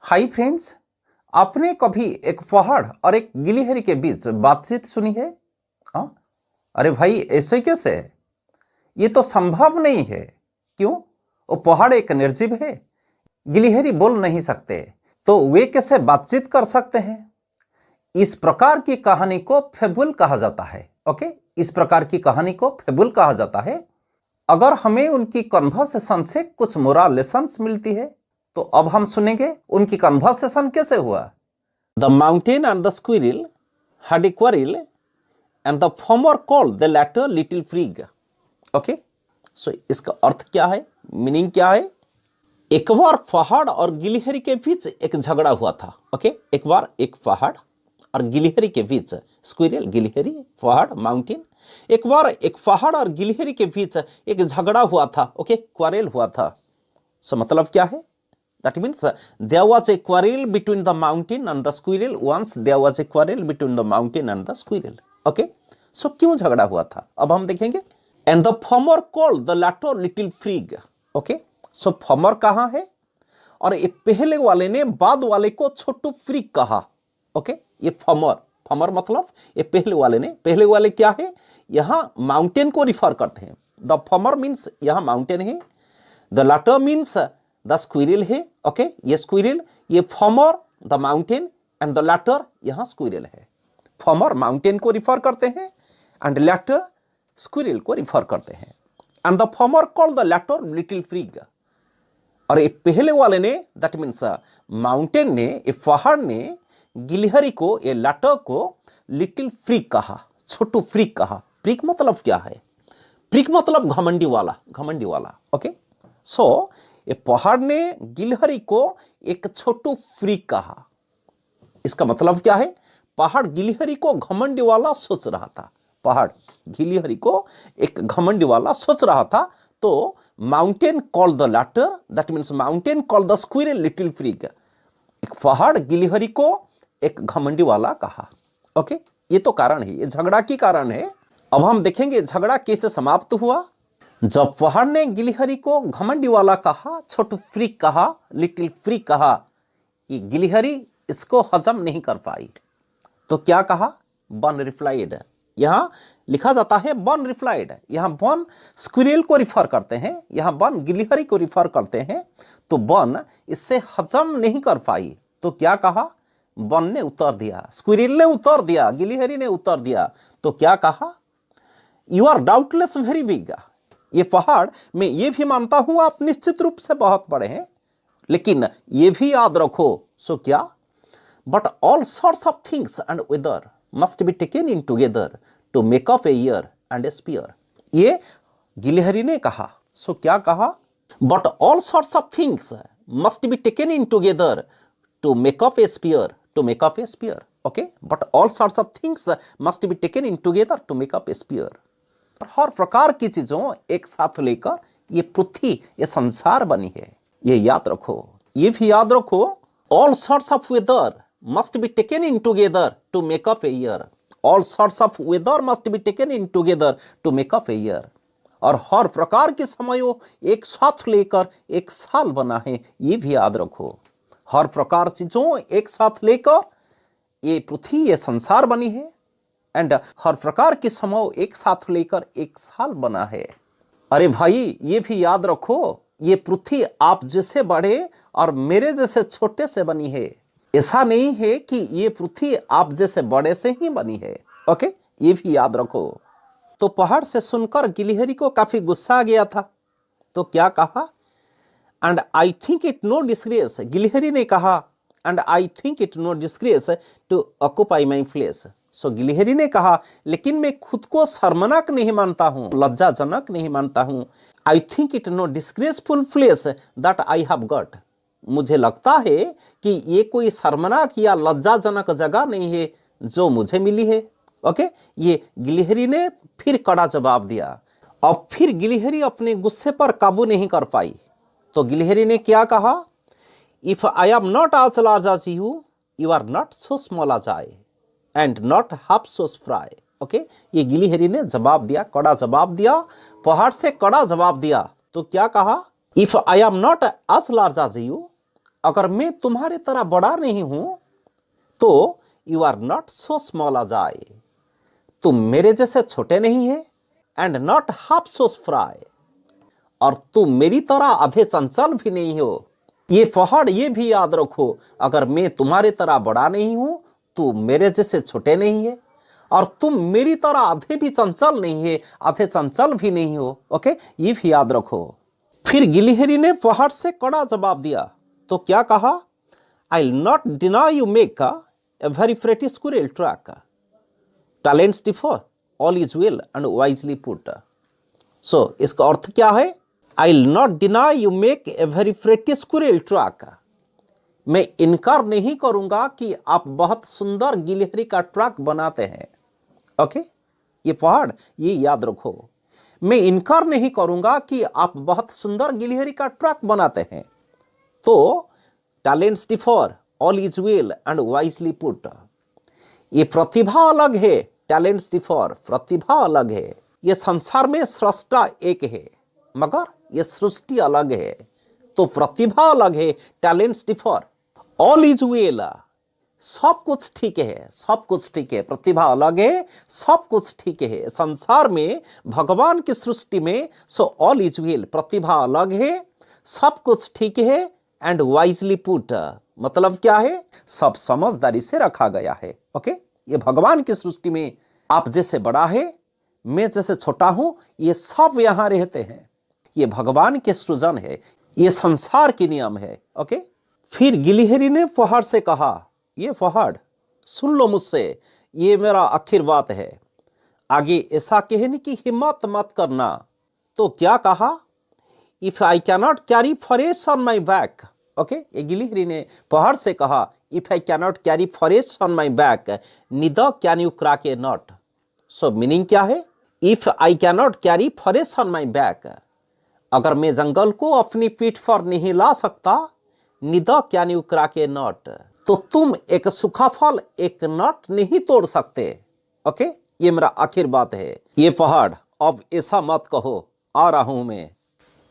Hi friends, आपने कभी एक पहाड़ और एक गिलहरी के बीच बातचीत सुनी है? हाँ? अरे भाई, ऐसे कैसे है? ये तो संभव नहीं है। क्यों? वो पहाड़ एक निर्जीव है, गिलहरी बोल नहीं सकते, तो वे कैसे बातचीत कर सकते हैं? इस प्रकार की कहानी को फेबुल कहा जाता है। ओके, इस प्रकार की कहानी को फेबुल कहा जाता है। अगर हमें उनकी कन्वर्सेशन से कुछ मोरल लेसन्स मिलती है, तो अब हम सुनेंगे उनकी कन्वर्सेशन कैसे हुआ। The mountain and the squirrel had a quarrel, and the former called the latter little prig. Okay? So इसका अर्थ क्या है, मीनिंग क्या है? एक बार पहाड़ और गिलहरी के बीच एक झगड़ा हुआ था। ओके, एक बार एक पहाड़ और गिलहरी के बीच, स्क्विरल गिलहरी, पहाड़ माउंटेन, एक बार एक पहाड़ और गिलहरी के बीच एक झगड़ा हुआ था। ओके, क्वारेल हुआ था। सो मतलब क्या है? That means there was a quarrel between the mountain and the squirrel. Once there was a quarrel between the mountain and the squirrel. Okay? So क्यों झगड़ा हुआ था? अब हम देखेंगे. And the farmer called the latter little prig. Okay? So farmer कहाँ है? और ये पहले वाले ने बाद वाले को छोटू फ्रीग कहा. ओके, ये फॉर्मर मतलब ये पहले वाले ने, पहले वाले क्या है? यहाँ माउंटेन को रिफर करते हैं. द फॉर्मर मीन्स यहाँ माउंटेन है. The latter means the squirrel है. ओके, ये स्क्विरल, ये former the mountain and the latter यहाँ स्क्विरल है. फॉर्मर माउंटेन को रिफर करते हैं एंड लैटर स्क्विरल को रिफर करते हैं. And the former called the latter little prig. और ये पहले वाले ने, दैट मीन्स माउंटेन ने, ये पहाड़ ने गिलहरी को, ये लैटर को लिटिल फ्रीग कहा, छोटू फ्रीग कहा. फ्रीग मतलब क्या है? फ्रीग मतलब घमंडी वाला, घमंडी वाला. ओके, सो ये पहाड़ ने गिलहरी को एक छोटू फ्रीग कहा. इसका मतलब क्या है? पहाड़ गिलहरी को घमंडी वाला सोच रहा था. पहाड़ गिलहरी को एक घमंडी वाला सोच रहा था. तो mountain called the latter, that means mountain called the squirrel little prig. एक पहाड़ गिलहरी को एक घमंडी वाला कहा. ओके, ये तो कारण है, ये झगड़ा की कारण है. अब हम देखेंगे झगड़ा कैसे समाप्त हुआ. जब पहाड़ ने गिलहरी को घमंडी वाला कहा, छोटू फ्रीक कहा, लिटिल फ्रीक कहा, कि गिलहरी इसको हजम नहीं कर पाई, तो क्या कहा? बन रिप्लाइड. यहां लिखा जाता है बन रिप्लाइड. यहां बन स्क्विरल को रिफर करते हैं, यहां बन गिलहरी को रिफर करते हैं. तो बन इससे हजम नहीं कर पाई, तो क्या कहा? बन ने उत्तर दिया, स्क्विरल ने उत्तर दिया, गिलहरी ने उत्तर दिया. तो क्या कहा? You are doubtless very big. ये पहाड़, मैं ये भी मानता हूं आप निश्चित रूप से बहुत बड़े हैं, लेकिन ये भी याद रखो. सो क्या? But all sorts of things and weather must be taken in together to make up a year and a sphere. ये गिलहरी ने कहा. सो क्या कहा? But all sorts of things must be taken in together to make up a sphere, to make up a sphere. Okay, but all sorts of things must be taken in together to make up a sphere. हर प्रकार की चीजों एक साथ लेकर ये पृथ्वी, ये संसार बनी है. ये याद रखो. ये भी याद रखो, all sorts of weather must be taken in together to make up a year. All sorts of weather must be taken in together to make up a year. और हर प्रकार के समयों एक साथ लेकर एक साल बना है. ये भी याद रखो. हर प्रकार चीजों एक साथ लेकर ये पृथ्वी, ये संसार बनी है. एंड हर प्रकार के समय एक साथ लेकर एक साल बना है. अरे भाई, ये भी याद रखो, ये पृथ्वी आप जैसे बड़े और मेरे जैसे छोटे से बनी है. ऐसा नहीं है कि ये पृथ्वी आप जैसे बड़े से ही बनी है. ओके, ये भी याद रखो. तो पहाड़ से सुनकर गिलहरी को काफी गुस्सा आ गया था. तो क्या कहा? And I think it no disgrace. गिलहरी ने कहा, and I think it no disgrace to occupy my place. So गिलहरी ने कहा, लेकिन मैं खुद को शर्मनाक नहीं मानता हूं, लज्जाजनक नहीं मानता हूं. I think it no disgraceful place that I have got. मुझे लगता है कि ये कोई शर्मनाक या लज्जाजनक जगह नहीं है जो मुझे मिली है. ओके, ये गिलहरी ने फिर कड़ा जवाब दिया. अब फिर गिलहरी अपने गुस्से पर काबू नहीं कर पाई. तो गिलहरी ने क्या कहा? If I am not as large as you, you are not so small as I and not half so spry. Okay, ये गिलहरी ने जवाब दिया, कड़ा जवाब दिया, पहाड़ से कड़ा जवाब दिया. तो क्या कहा? If I am not as large as you, अगर मैं तुम्हारे तरह बड़ा नहीं हूं तो you are not so small as I, तुम मेरे जैसे छोटे नहीं है, and not half so fry, और तुम मेरी तरह आधे चंचल भी नहीं हो। ये फहाड़ ये भी याद रखो, अगर मैं तुम्हारे तरह बड़ा नहीं हूं तो मेरे जैसे छोटे नहीं है, और तुम मेरी तरह आधे भी चंचल नहीं है, आधे चंचल भी नहीं हो। ओके, ये भी याद रखो। फिर गिलहरी ने फहाड़ से कड़ा जवाब दिया, तो क्या कहा? I will not deny you make a very pretty squirrel track. Talents differ, all is well and wisely put. So, इसका अर्थ क्या है? I will not deny you make a very pretty squirrel track. मैं इनकार नहीं करूंगा कि आप बहुत सुंदर गिलहरी का ट्रैक बनाते हैं। ओके, ये पहाड़ ये याद रखो। मैं इनकार नहीं करूंगा कि आप बहुत सुंदर गिलहरी का ट्रैक बनाते हैं। तो talents differ, all is well and wisely put. ये प्रतिभा अलग है, टैलेंट्स डिफर, प्रतिभा अलग है। ये संसार में सृष्टा एक है मगर ये सृष्टि अलग है, तो प्रतिभा अलग है, talents differ. All is well, सब कुछ ठीक है, सब कुछ ठीक है। प्रतिभा अलग है, सब कुछ ठीक है। संसार में भगवान की सृष्टि में सो ऑल इज वेल, प्रतिभा अलग है, सब कुछ ठीक है, एंड वाइजली पुट मतलब क्या है? सब समझदारी से रखा गया है। ओके, ये भगवान की सृष्टि में आप जैसे बड़ा है, मैं जैसे छोटा हूं, ये सब यहां रहते हैं। ये भगवान के सृजन है, ये संसार की नियम है। ओके, फिर गिलहरी ने फहाड़ से कहा, ये फहाड़ सुन लो मुझसे, ये मेरा आखिर बात है, आगे ऐसा कहने की हिम्मत मत करना। तो क्या कहा? If I cannot carry forest on my back. Okay, ये गिलहरी ने पहाड़ से कहा, if I cannot carry forest on my back neither can you crack a nut. So meaning क्या है? If I cannot carry forest on my back, अगर मैं जंगल को अपनी पीठ पर नहीं ला सकता, neither can you crack a नट, तो तुम एक सूखा फल, एक नट नहीं तोड़ सकते। ओके, ये मेरा आखिर बात है। ये पहाड़ अब ऐसा मत कहो, आ रहा हूं मैं।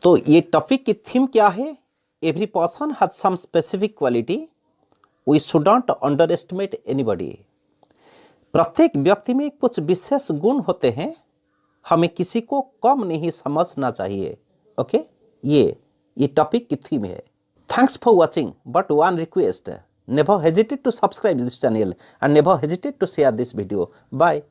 तो ये टॉपिक की थीम क्या है? Every person has some specific quality, we should not underestimate anybody. प्रत्येक व्यक्ति में कुछ विशेष गुण होते हैं, हमें किसी को कम नहीं समझना चाहिए। ओके, ये टॉपिक की थीम है। Thanks for watching, but one request, never hesitate to subscribe this channel and never hesitate to share this video. Bye.